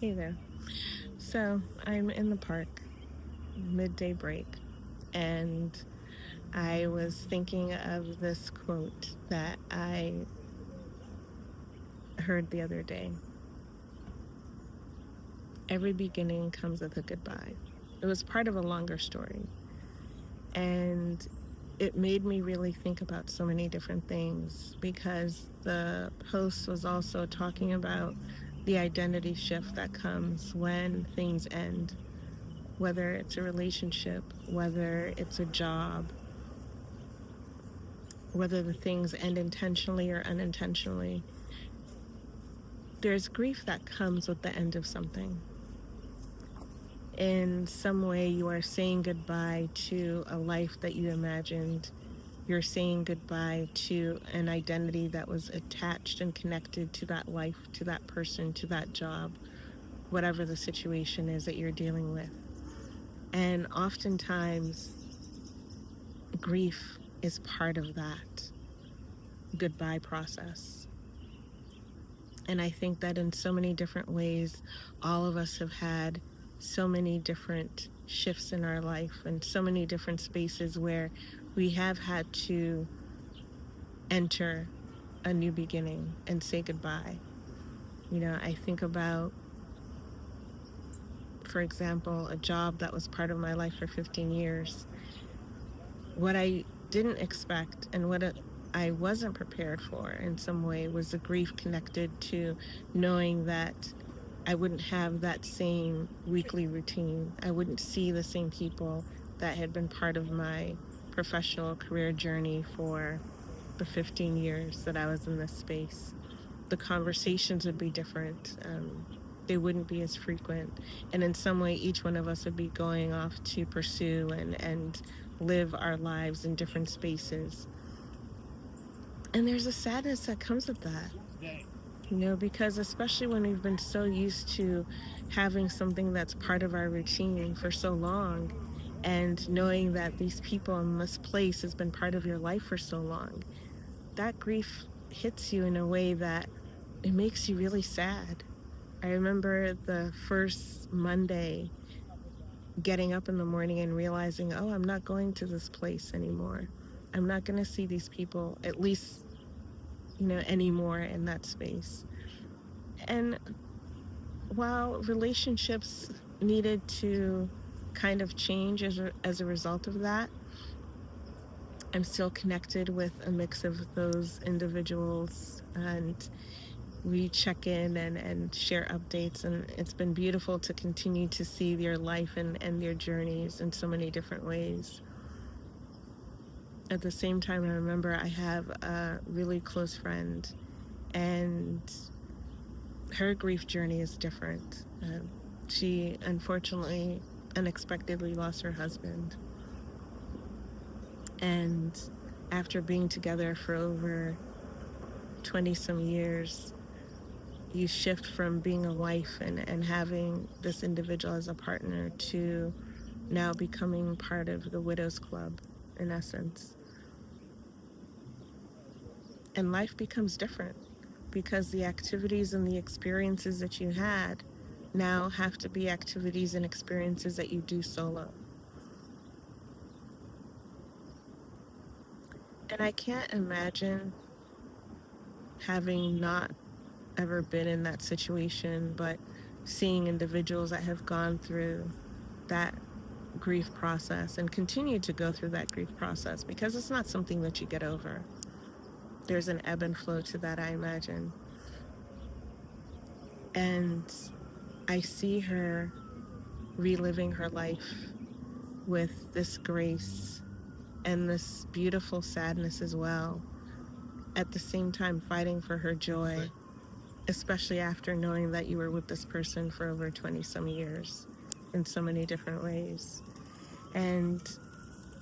Hey there. So I'm in the park, midday break, and I was thinking of this quote that I heard the other day. Every beginning comes with a goodbye. It was part of a longer story, and it made me really think about so many different things because the post was also talking about the identity shift that comes when things end, whether it's a relationship, whether it's a job, whether the things end intentionally or unintentionally. There's grief that comes with the end of something. In some way, you are saying goodbye to a life that you imagined. You're saying goodbye to an identity that was attached and connected to that life, to that person, to that job, whatever the situation is that you're dealing with. And oftentimes, grief is part of that goodbye process. And I think that in so many different ways, all of us have had so many different shifts in our life and so many different spaces where we have had to enter a new beginning and say goodbye. I think about, for example, a job that was part of my life for 15 years. What I didn't expect and I wasn't prepared for in some way was the grief connected to knowing that I wouldn't have that same weekly routine. I wouldn't see the same people that had been part of my professional career journey for the 15 years that I was in this space. The conversations would be different. They wouldn't be as frequent. And in some way, each one of us would be going off to pursue and live our lives in different spaces. And there's a sadness that comes with that. Because especially when we've been so used to having something that's part of our routine for so long, and knowing that these people in this place has been part of your life for so long, that grief hits you in a way that it makes you really sad. I remember the first Monday getting up in the morning and realizing, oh, I'm not going to this place anymore. I'm not going to see these people, at least, anymore in that space. And while relationships needed to kind of change as a result of that, I'm still connected with a mix of those individuals, and we check in and share updates. And it's been beautiful to continue to see their life and their journeys in so many different ways. At the same time, I remember I have a really close friend, and her grief journey is different. She unfortunately unexpectedly lost her husband. And after being together for over 20 some years, you shift from being a wife and having this individual as a partner to now becoming part of the Widows Club, in essence. And life becomes different because the activities and the experiences that you had now have to be activities and experiences that you do solo. And I can't imagine having not ever been in that situation, but seeing individuals that have gone through that grief process and continue to go through that grief process, because it's not something that you get over. There's an ebb and flow to that, I imagine. And I see her reliving her life with this grace and this beautiful sadness as well, at the same time fighting for her joy, especially after knowing that you were with this person for over 20 some years in so many different ways. And,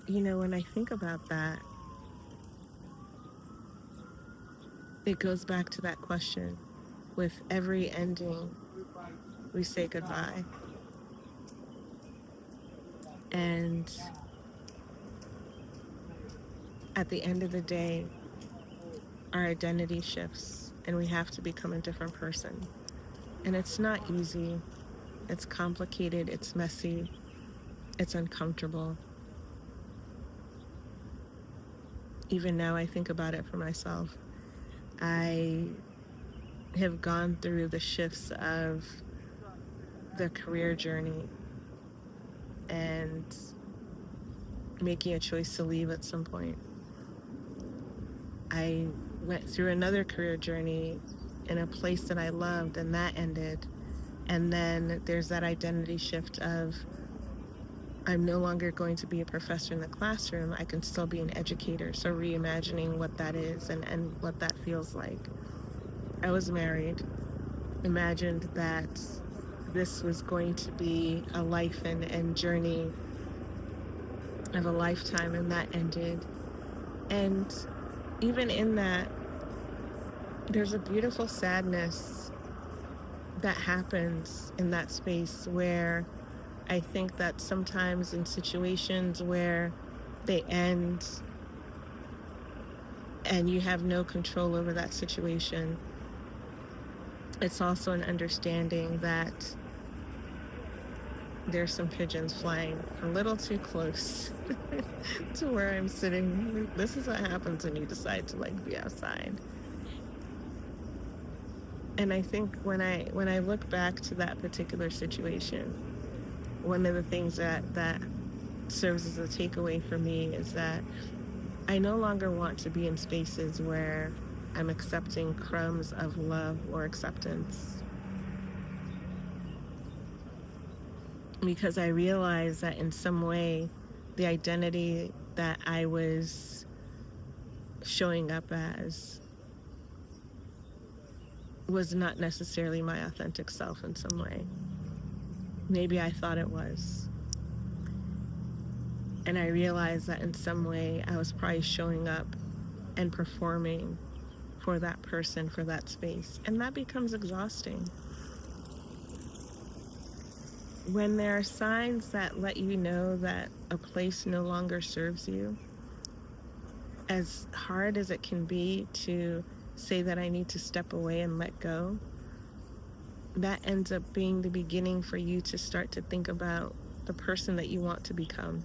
when I think about that, it goes back to that question. With every ending, we say goodbye. And at the end of the day, our identity shifts and we have to become a different person. And it's not easy. It's complicated. It's messy. It's uncomfortable. Even now, I think about it for myself. I have gone through the shifts of the career journey and making a choice to leave at some point. I went through another career journey in a place that I loved, and that ended. And then there's that identity shift of I'm no longer going to be a professor in the classroom. I can still be an educator. So reimagining what that is and what that feels like. I was married, imagined that this was going to be a life and journey of a lifetime, and that ended. And even in that, there's a beautiful sadness that happens in that space where I think that sometimes in situations where they end and you have no control over that situation, it's also an understanding that there's some pigeons flying a little too close to where I'm sitting. This is what happens when you decide to be outside. And I think when I look back to that particular situation, one of the things that serves as a takeaway for me is that I no longer want to be in spaces where I'm accepting crumbs of love or acceptance. Because I realize that in some way, the identity that I was showing up as was not necessarily my authentic self in some way. Maybe I thought it was. And I realized that in some way I was probably showing up and performing for that person, for that space. And that becomes exhausting. When there are signs that let you know that a place no longer serves you, as hard as it can be to say that I need to step away and let go, that ends up being the beginning for you to start to think about the person that you want to become.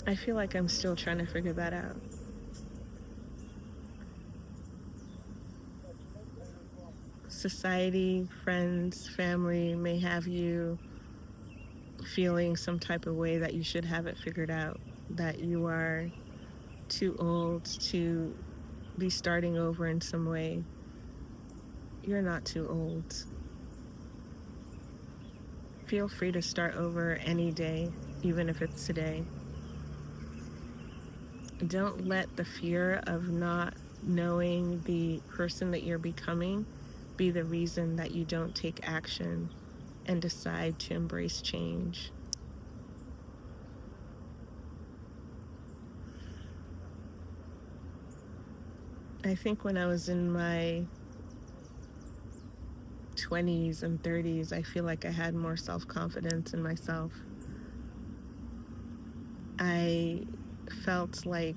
I feel like I'm still trying to figure that out. Society, friends, family may have you feeling some type of way that you should have it figured out, that you are too old to be starting over in some way. You're not too old. Feel free to start over any day, even if it's today. Don't let the fear of not knowing the person that you're becoming be the reason that you don't take action and decide to embrace change. I think when I was in my 20s and 30s, I feel like I had more self-confidence in myself. I felt like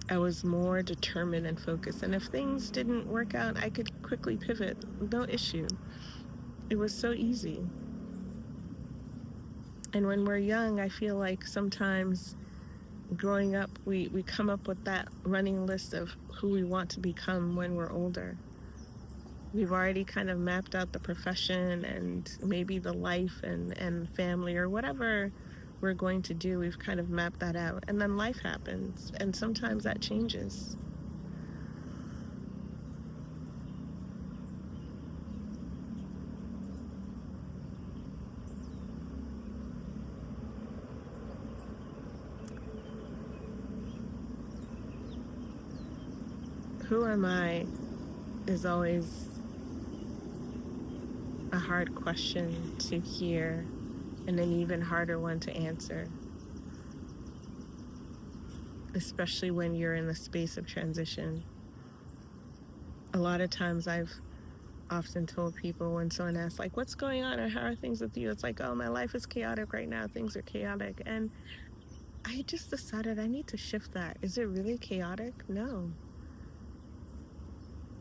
I was more determined and focused. And if things didn't work out, I could quickly pivot. No issue. It was so easy. And when we're young, I feel like sometimes growing up, we come up with that running list of who we want to become when we're older. We've already kind of mapped out the profession and maybe the life and family or whatever we're going to do. We've kind of mapped that out. And then life happens. And sometimes that changes. Who am I is always a hard question to hear and an even harder one to answer, especially when you're in the space of transition. A lot of times I've often told people when someone asks, like, what's going on or how are things with you? It's like, oh, my life is chaotic right now. Things are chaotic. And I just decided I need to shift that. Is it really chaotic? No.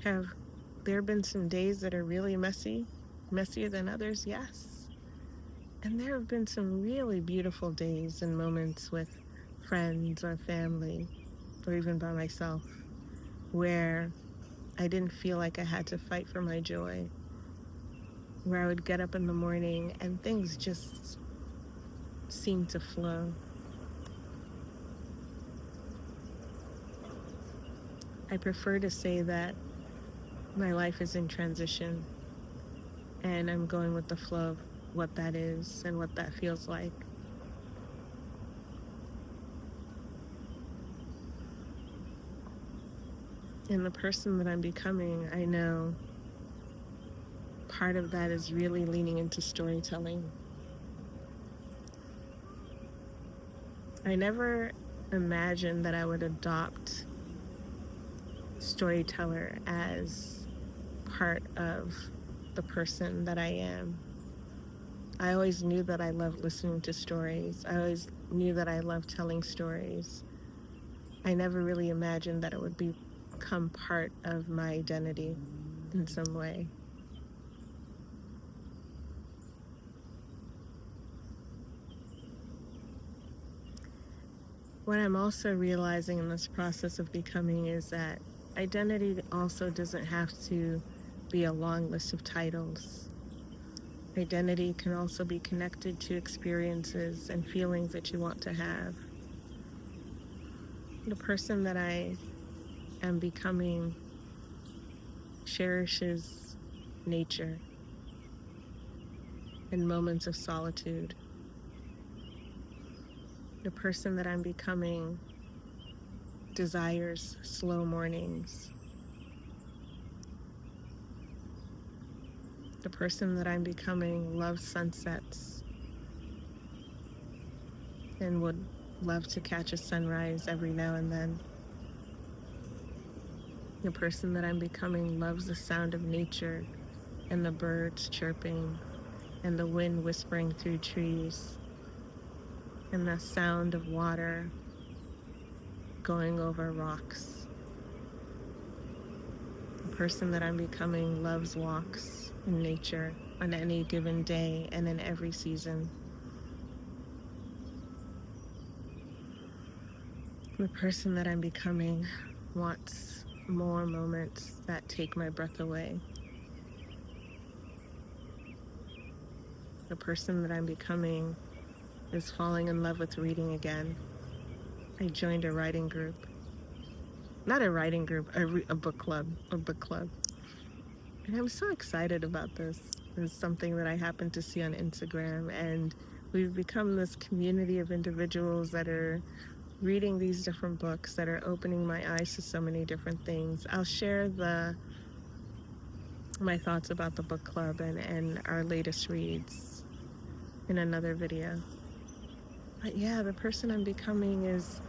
Have there been some days that are really messy, messier than others? Yes. And there have been some really beautiful days and moments with friends or family, or even by myself, where I didn't feel like I had to fight for my joy, where I would get up in the morning and things just seemed to flow. I prefer to say that my life is in transition and I'm going with the flow of what that is and what that feels like. And the person that I'm becoming, I know part of that is really leaning into storytelling. I never imagined that I would adopt storyteller as part of the person that I am. I always knew that I loved listening to stories. I always knew that I loved telling stories. I never really imagined that it would become part of my identity in some way. What I'm also realizing in this process of becoming is that identity also doesn't have to be a long list of titles. Identity can also be connected to experiences and feelings that you want to have. The person that I am becoming cherishes nature and moments of solitude. The person that I'm becoming desires slow mornings. The person that I'm becoming loves sunsets and would love to catch a sunrise every now and then. The person that I'm becoming loves the sound of nature and the birds chirping and the wind whispering through trees and the sound of water going over rocks. The person that I'm becoming loves walks in nature on any given day and in every season. The person that I'm becoming wants more moments that take my breath away. The person that I'm becoming is falling in love with reading again. I joined a writing group. Not a writing group, a book club. And I'm so excited about this. It's something that I happened to see on Instagram, and we've become this community of individuals that are reading these different books that are opening my eyes to so many different things. I'll share my thoughts about the book club and our latest reads in another video. But yeah, the person I'm becoming is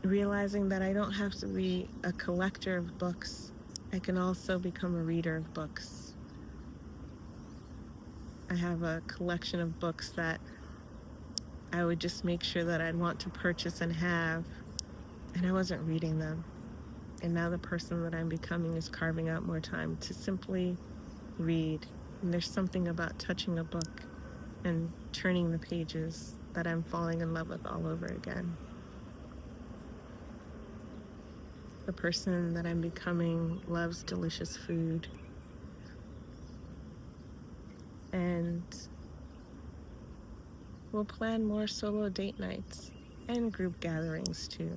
realizing that I don't have to be a collector of books. I can also become a reader of books. I have a collection of books that I would just make sure that I'd want to purchase and have, and I wasn't reading them. And now the person that I'm becoming is carving out more time to simply read. And there's something about touching a book and turning the pages that I'm falling in love with all over again. The person that I'm becoming loves delicious food and will plan more solo date nights and group gatherings too.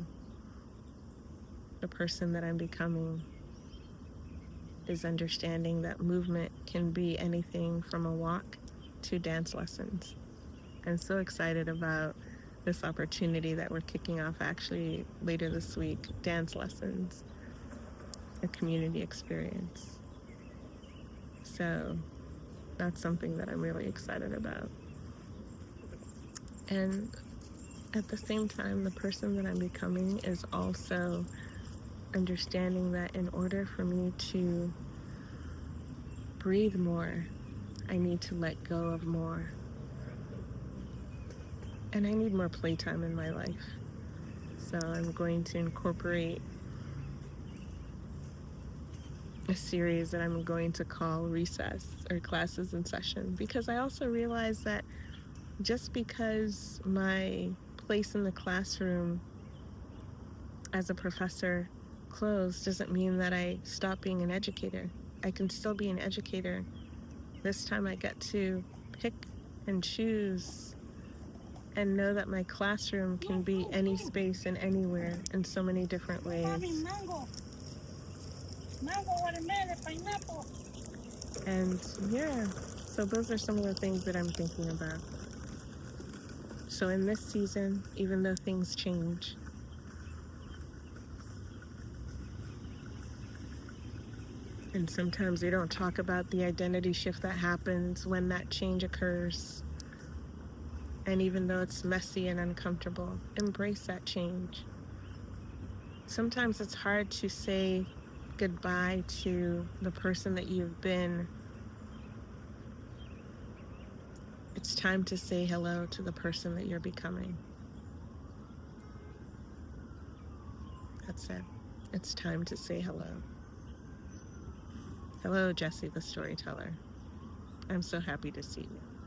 The person that I'm becoming is understanding that movement can be anything from a walk to dance lessons. I'm so excited about this opportunity that we're kicking off actually later this week, dance lessons, a community experience. So that's something that I'm really excited about. And at the same time, the person that I'm becoming is also understanding that in order for me to breathe more, I need to let go of more. And I need more playtime in my life. So I'm going to incorporate a series that I'm going to call Recess or Classes in Session, because I also realize that just because my place in the classroom as a professor closed doesn't mean that I stop being an educator. I can still be an educator. This time I get to pick and choose and know that my classroom can be any space and anywhere in so many different ways. Mango, watermelon, pineapple. And yeah, so those are some of the things that I'm thinking about. So in this season, even though things change, and sometimes we don't talk about the identity shift that happens when that change occurs, and even though it's messy and uncomfortable, embrace that change. Sometimes it's hard to say goodbye to the person that you've been. It's time to say hello to the person that you're becoming. That's it. It's time to say hello. Hello, Jessie the storyteller. I'm so happy to see you.